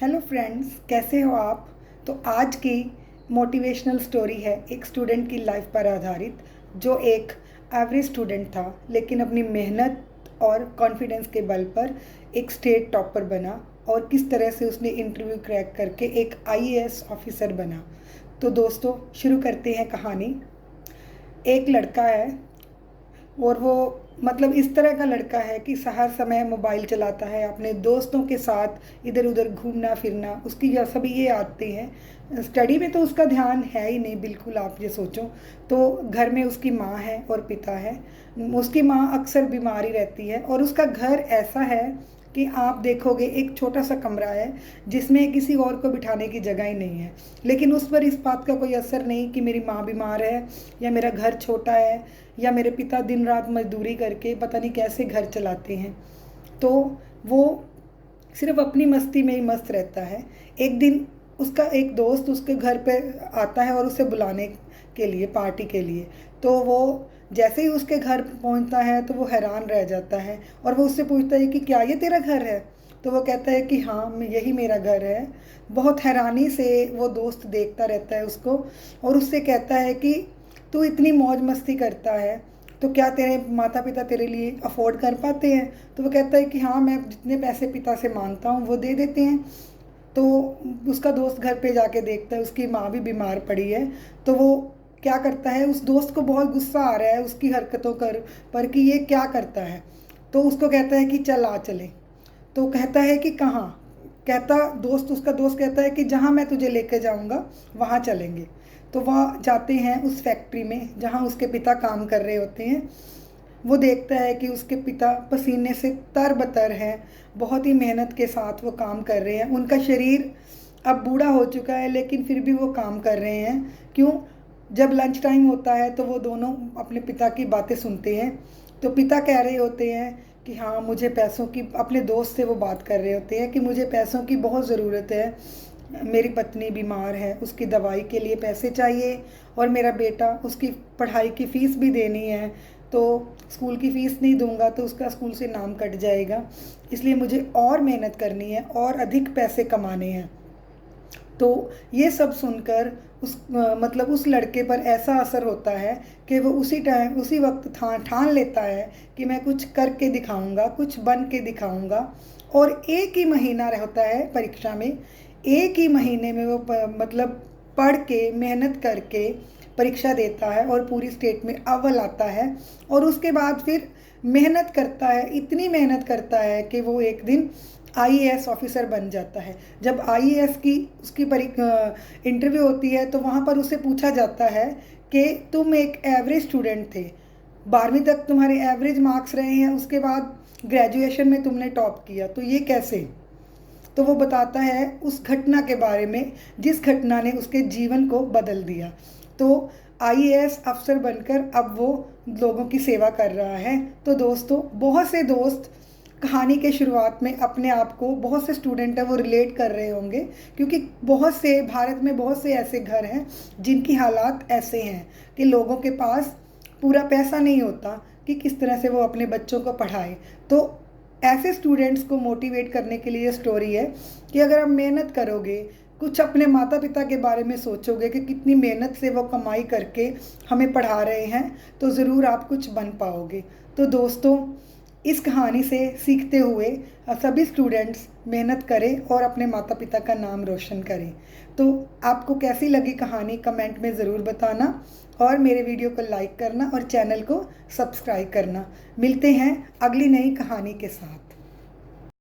Hello friends, कैसे हो आप। तो आज की मोटिवेशनल स्टोरी है एक स्टूडेंट की लाइफ पर आधारित, जो एक एवरेज स्टूडेंट था लेकिन अपनी मेहनत और कॉन्फिडेंस के बल पर एक स्टेट टॉपर बना और किस तरह से उसने इंटरव्यू क्रैक करके एक आईएएस ऑफिसर बना। तो दोस्तों, शुरू करते हैं कहानी। एक लड़का है और वो इस तरह का लड़का है कि हर समय मोबाइल चलाता है, अपने दोस्तों के साथ इधर उधर घूमना फिरना, उसकी सभी ये आदतें हैं। स्टडी में तो उसका ध्यान है ही नहीं बिल्कुल, आप ये सोचो। तो घर में उसकी माँ है और पिता है। उसकी माँ अक्सर बीमारी रहती है और उसका घर ऐसा है कि आप देखोगे एक छोटा सा कमरा है जिसमें किसी और को बिठाने की जगह ही नहीं है। लेकिन उस पर इस बात का कोई असर नहीं कि मेरी माँ बीमार है या मेरा घर छोटा है या मेरे पिता दिन रात मजदूरी करके पता नहीं कैसे घर चलाते हैं। तो वो सिर्फ अपनी मस्ती में ही मस्त रहता है। एक दिन उसका एक दोस्त उसके घर पे आता है और उसे बुलाने के लिए, पार्टी के लिए। तो वो जैसे ही उसके घर पहुंचता है तो वो हैरान रह जाता है और वो उससे पूछता है कि क्या ये तेरा घर है। तो वो कहता है कि हाँ, यही मेरा घर है। बहुत हैरानी से वो दोस्त देखता रहता है उसको और उससे कहता है कि तू इतनी मौज मस्ती करता है तो क्या तेरे माता पिता तेरे लिए अफोर्ड कर पाते हैं। तो वो कहता है कि हाँ, मैं जितने पैसे पिता से मांगता हूँ वो दे देते हैं। तो उसका दोस्त घर पे जाके देखता है उसकी माँ भी बीमार पड़ी है। तो वो क्या करता है, उस दोस्त को बहुत गुस्सा आ रहा है उसकी हरकतों पर कि ये क्या करता है। तो उसको कहता है कि चल आ चले। तो कहता है कि कहाँ। उसका दोस्त कहता है कि जहाँ मैं तुझे लेके जाऊँगा वहाँ चलेंगे। तो वह जाते हैं उस फैक्ट्री में जहाँ उसके पिता काम कर रहे होते हैं। वो देखता है कि उसके पिता पसीने से तरबतर हैं, बहुत ही मेहनत के साथ वो काम कर रहे हैं। उनका शरीर अब बूढ़ा हो चुका है लेकिन फिर भी वो काम कर रहे हैं। क्यों? जब लंच टाइम होता है तो वो दोनों अपने पिता की बातें सुनते हैं। तो पिता कह रहे होते हैं कि हाँ, मुझे पैसों की, अपने दोस्त से वो बात कर रहे होते हैं कि मुझे पैसों की बहुत ज़रूरत है। मेरी पत्नी बीमार है, उसकी दवाई के लिए पैसे चाहिए और मेरा बेटा, उसकी पढ़ाई की फ़ीस भी देनी है। तो स्कूल की फ़ीस नहीं दूंगा तो उसका स्कूल से नाम कट जाएगा, इसलिए मुझे और मेहनत करनी है और अधिक पैसे कमाने हैं। तो ये सब सुनकर उस लड़के पर ऐसा असर होता है कि वो उसी वक्त ठान लेता है कि मैं कुछ करके दिखाऊंगा, कुछ बन के दिखाऊंगा। और एक ही महीना रहता है परीक्षा में। एक ही महीने में वो पढ़ के मेहनत करके परीक्षा देता है और पूरी स्टेट में अव्वल आता है। और उसके बाद फिर मेहनत करता है, इतनी मेहनत करता है कि वो एक दिन आईएएस ऑफिसर बन जाता है। जब आईएएस की उसकी इंटरव्यू होती है तो वहाँ पर उसे पूछा जाता है कि तुम एक एवरेज स्टूडेंट थे, 12वीं तक तुम्हारे एवरेज मार्क्स रहे हैं, उसके बाद ग्रेजुएशन में तुमने टॉप किया, तो ये कैसे। तो वो बताता है उस घटना के बारे में जिस घटना ने उसके जीवन को बदल दिया। तो आईएएस अफसर बनकर अब वो लोगों की सेवा कर रहा है। तो दोस्तों, बहुत से दोस्त कहानी के शुरुआत में अपने आप को, बहुत से स्टूडेंट हैं वो रिलेट कर रहे होंगे, क्योंकि भारत में बहुत से ऐसे घर हैं जिनकी हालात ऐसे हैं कि लोगों के पास पूरा पैसा नहीं होता कि किस तरह से वो अपने बच्चों को पढ़ाए। तो ऐसे स्टूडेंट्स को मोटिवेट करने के लिए स्टोरी है कि अगर आप मेहनत करोगे, कुछ अपने माता पिता के बारे में सोचोगे कि कितनी मेहनत से वो कमाई करके हमें पढ़ा रहे हैं, तो ज़रूर आप कुछ बन पाओगे। तो दोस्तों, इस कहानी से सीखते हुए सभी स्टूडेंट्स मेहनत करें और अपने माता पिता का नाम रोशन करें। तो आपको कैसी लगी कहानी कमेंट में ज़रूर बताना और मेरे वीडियो को लाइक करना और चैनल को सब्सक्राइब करना। मिलते हैं अगली नई कहानी के साथ।